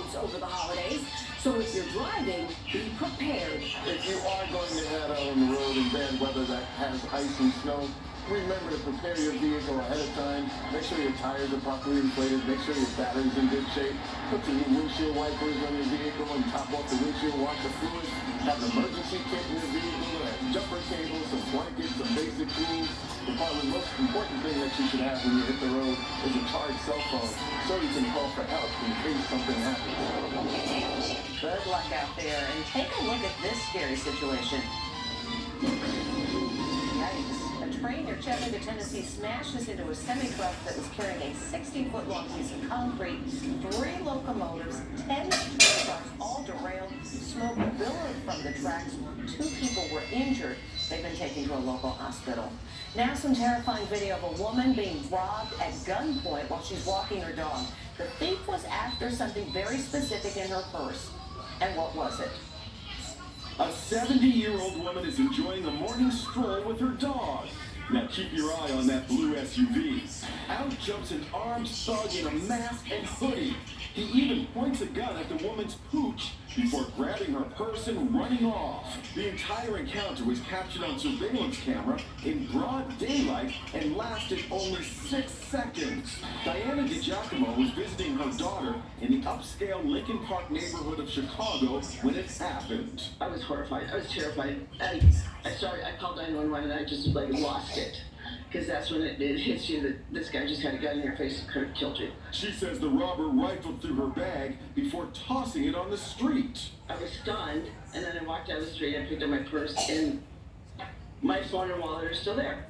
roads over the holidays. So if you're driving, be prepared. If you are going to head out on the road in bad weather that has ice and snow, remember to prepare your vehicle ahead of time. Make sure your tires are properly inflated. Make sure your battery's in good shape. Put some new windshield wipers on your vehicle and top off the windshield washer fluid. Have an emergency kit in your vehicle, jumper cables, some blankets, some basic tools. The probably most important thing that you should have when you hit the road is a charged cell phone, so you can call for help in case something happens. Good luck out there, and take a look at this scary situation. Yikes. A train near Chattanooga, Tennessee smashes into a semi-truck that was carrying a 60-foot-long piece of concrete. 3 locomotives, 10 train cars, all derailed. Smoke billowed from the tracks. 2 people were injured. They've been taken to a local hospital. Now some terrifying video of a woman being robbed at gunpoint while she's walking her dog. The thief was after something very specific in her purse. And what was it? A 70-year-old woman is enjoying a morning stroll with her dog. Now keep your eye on that blue SUV. Out jumps an armed thug in a mask and hoodie. He even points a gun at the woman's pooch before grabbing her purse and running off. The entire encounter was captured on surveillance camera in broad daylight and lasted only 6 seconds. Diana DiGiacomo was visiting her daughter in the upscale Lincoln Park neighborhood of Chicago when it happened. I was horrified. I was terrified. I called 911 and I just lost it. Because that's when it hits you that this guy just had a gun in your face and could have killed you. She says the robber rifled through her bag before tossing it on the street. I was stunned, and then I walked down the street, I picked up my purse, and my phone and wallet are still there.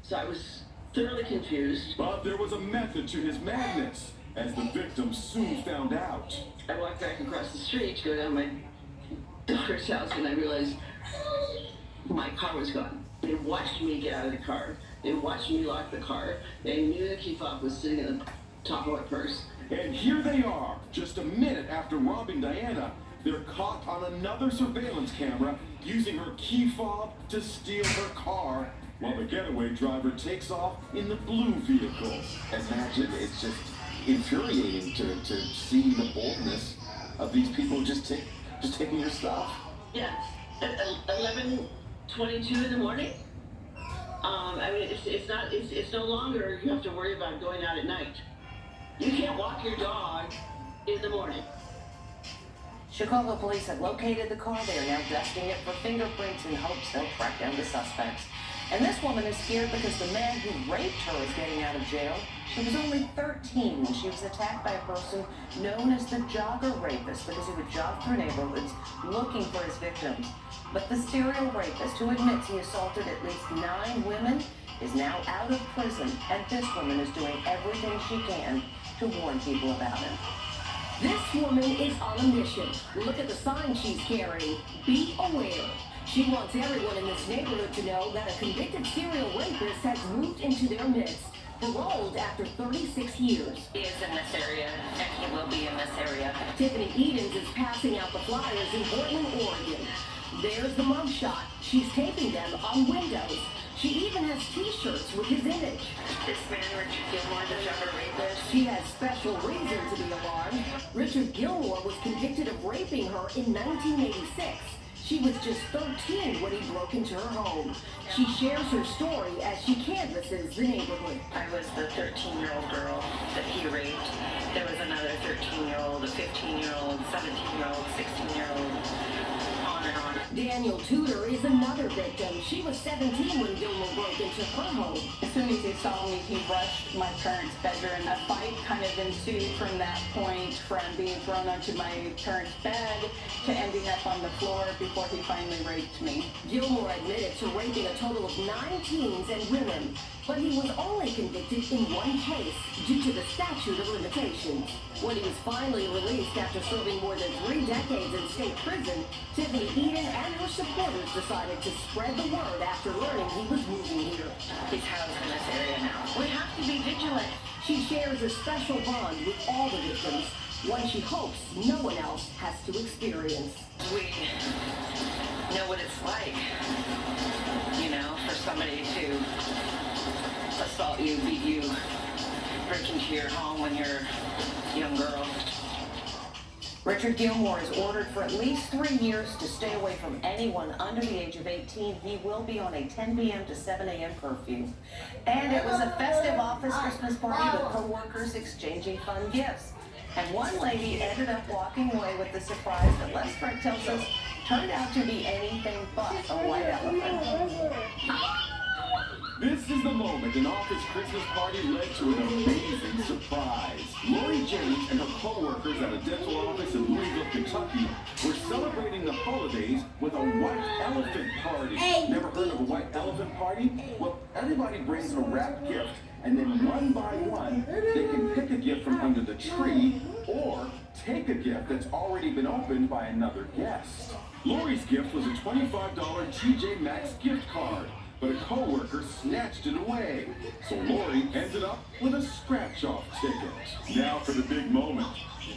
So I was thoroughly confused. But there was a method to his madness, as the victim soon found out. I walked back across the street to go down to my daughter's house, and I realized my car was gone. They watched me get out of the car. They watched me lock the car. They knew the key fob was sitting in the top of my purse. And here they are, just a minute after robbing Diana. They're caught on another surveillance camera using her key fob to steal her car, while the getaway driver takes off in the blue vehicle. Imagine, it's just infuriating to see the boldness of these people just taking your stuff. Yeah, at 11:22 in the morning. I mean, it's no longer you have to worry about going out at night. You can't walk your dog in the morning. Chicago police have located the car. They are now dusting it for fingerprints in hopes they'll track down the suspects. And this woman is scared because the man who raped her is getting out of jail. She was only 13 when she was attacked by a person known as the jogger rapist because he would jog through neighborhoods looking for his victims. But the serial rapist, who admits he assaulted at least 9 women, is now out of prison, and this woman is doing everything she can to warn people about him. This woman is on a mission. Look at the sign she's carrying. Be aware. She wants everyone in this neighborhood to know that a convicted serial rapist has moved into their midst, paroled after 36 years. He is in this area, and he will be in this area. Tiffany Edens is passing out the flyers in Portland, Oregon. There's the mugshot. She's taping them on windows. She even has t-shirts with his image. This man, Richard Gilmore, the jogger rapist. She has special reason to be alarmed. Richard Gilmore was convicted of raping her in 1986. She was just 13 when he broke into her home. She shares her story as she canvasses the neighborhood. I was the 13-year-old girl that he raped. There was another 13-year-old, a 15-year-old, 17-year-old, 16-year-old, on and on. Daniel Tudor is another victim. She was 17 when Gilmore broke into her home. As soon as he saw me, he rushed my parents' bedroom. A fight kind of ensued from that point, from being thrown onto my parents' bed to ending up on the floor before he finally raped me. Gilmore admitted to raping a total of 9 teens and women, but he was only convicted in 1 case due to the statute of limitations. When he was finally released after serving more than 3 decades in state prison, Tiffany Eden and her supporters decided to spread the word after learning he was moving here. He's housed in this area now. We have to be vigilant. She shares a special bond with all the victims, one she hopes no one else has to experience. We know what it's like, you know, for somebody to assault you, beat you, break into your home when you're a young girl. Richard Gilmore is ordered for at least 3 years to stay away from anyone under the age of 18. He will be on a 10 p.m. to 7 a.m. curfew. And it was a festive office Christmas party with co-workers exchanging fun gifts. And one lady ended up walking away with the surprise that Les Frank tells us turned out to be anything but a white elephant. This is the moment an office Christmas party led to an amazing surprise. Lori James and her co-workers at a dental office in Louisville, Kentucky were celebrating the holidays with a white elephant party. Never heard of a white elephant party? Well, everybody brings a wrapped gift, and then one by one, they can pick a gift from under the tree or take a gift that's already been opened by another guest. Lori's gift was a $25 TJ Maxx gift card, but a co-worker snatched it away. So Lori ended up with a scratch-off ticket. Now for the big moment.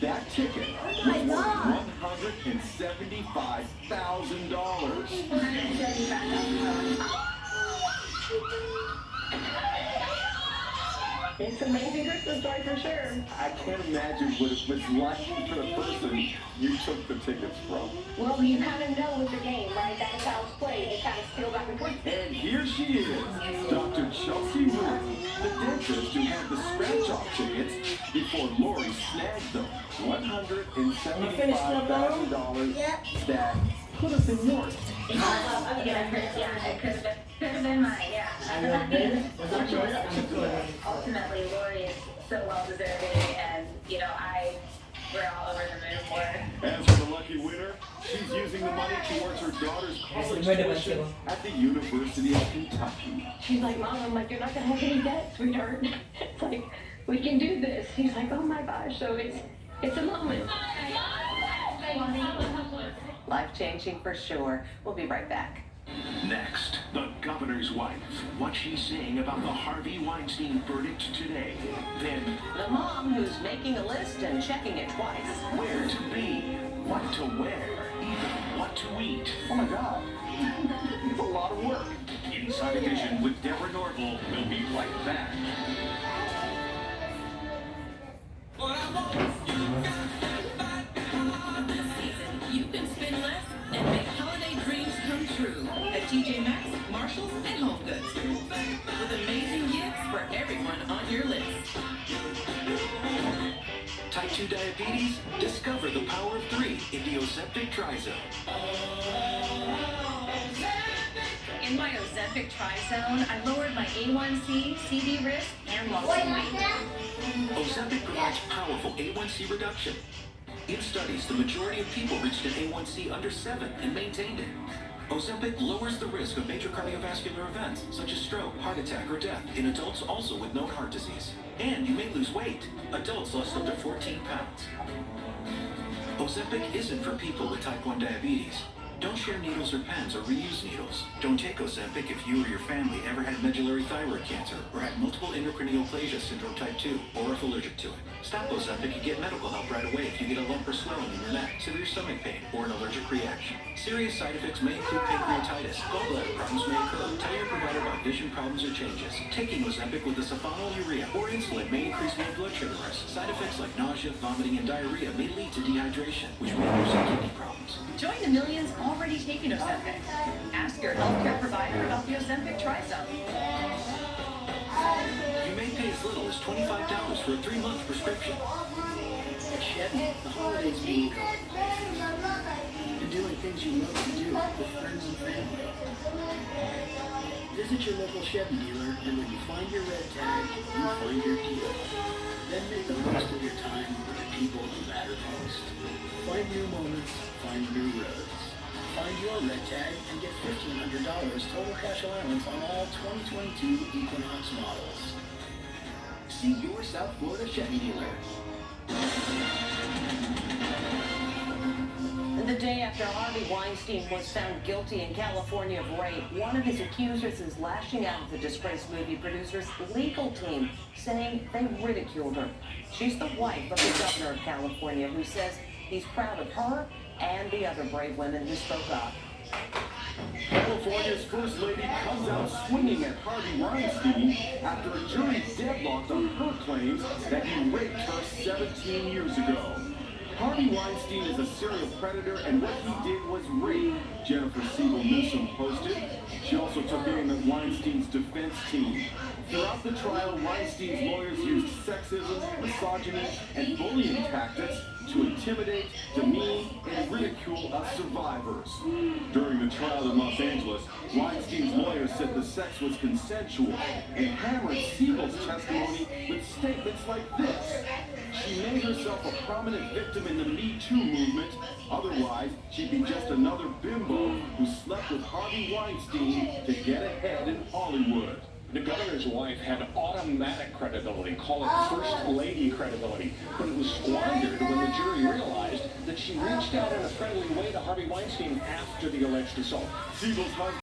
That ticket was worth $175,000. It's an amazing Christmas story for sure. I can't imagine what it was like for the person you took the tickets from. Well, you kind of know with the game, right? That's how it's played. They kind of steal back and forth. And here she is, Dr. Chelsea Ruth, the dentist who had the scratch-off tickets before Lori snagged them. $175,000 that could have been yours. Yeah, it could have been mine, yeah. Ultimately, Lori is so well deserving, and we're all over the moon for her. As for the lucky winner, she's using the money towards her daughter's college tuition at the University of Kentucky. She's like, Mom, I'm like, you're not gonna have any debt, sweetheart. It's like, we can do this. He's like, oh my gosh, so it's a moment. Life-changing for sure. We'll be right back. Next, the governor's wife. What she's saying about the Harvey Weinstein verdict today. Then, The mom who's making a list and checking it twice. where to be, what to wear, even what to eat. Oh my God, it's a lot of work. Inside Edition with Deborah Norville. We'll be right back. You can spend less and make holiday dreams come true at TJ Maxx, Marshalls, and Home Goods. With amazing gifts for everyone on your list. Type 2 diabetes? Discover the power of 3 in the Ozempic Trizone. In my Ozempic Trizone, I lowered my A1C, CD risk, and lost weight. Ozempic provides powerful A1C reduction. In studies, the majority of people reached an A1C under 7 and maintained it. Ozempic lowers the risk of major cardiovascular events, such as stroke, heart attack, or death, in adults also with known heart disease. And you may lose weight. Adults lost up to 14 pounds. Ozempic isn't for people with type 1 diabetes. Don't share needles or pens or reuse needles. Don't take Ozempic if you or your family ever had medullary thyroid cancer or had multiple endocrine neoplasia syndrome type 2 or if allergic to it. Stop Ozempic and get medical help right away if you get a lump or swelling in your neck, severe stomach pain, or an allergic reaction. Serious side effects may include pancreatitis, gallbladder problems may occur. Tell your provider about vision problems or changes. Taking Ozempic with sulfonylurea or insulin may increase blood sugar risk. Side effects like nausea, vomiting, and diarrhea may lead to dehydration, which may worsen kidney problems. Join the millions already taking Ozempic. Ask your healthcare provider about the Ozempic Trizone. You may pay as little as $25 for a 3-month prescription. Chevy, the holidays mean going and doing things you love to do with friends and family. Visit your local Chevy dealer, and when you find your red tag, you find your deal. Then make the most of your time with the people who matter most. Find new moments, find new roads. Find your red tag and get $1,500 total cash allowance on all 2022 Equinox models. See your South Florida Chevy dealer. The day after Harvey Weinstein was found guilty in California of rape, one of his accusers is lashing out at the disgraced movie producer's legal team, saying they ridiculed her. She's the wife of the governor of California, who says he's proud of her and the other brave women who spoke up. California's First Lady comes out swinging at Harvey Weinstein after a jury deadlocked on her claims that he raped her 17 years ago. Harvey Weinstein is a serial predator, and what he did was rape, Jennifer Siebel Newsom posted. She also took aim at Weinstein's defense team. Throughout the trial, Weinstein's lawyers used sexism, misogyny, and bullying tactics to intimidate, demean, and ridicule us survivors. During the trial in Los Angeles, Weinstein's lawyers said the sex was consensual and hammered Siebel's testimony with statements like this. She made herself a prominent victim in the Me Too movement. Otherwise, she'd be just another bimbo who slept with Harvey Weinstein to get ahead in Hollywood. The governor's wife had automatic credibility, call it first lady credibility, but it was squandered when the jury realized that she reached out in a friendly way to Harvey Weinstein after the alleged assault. Siebel's husband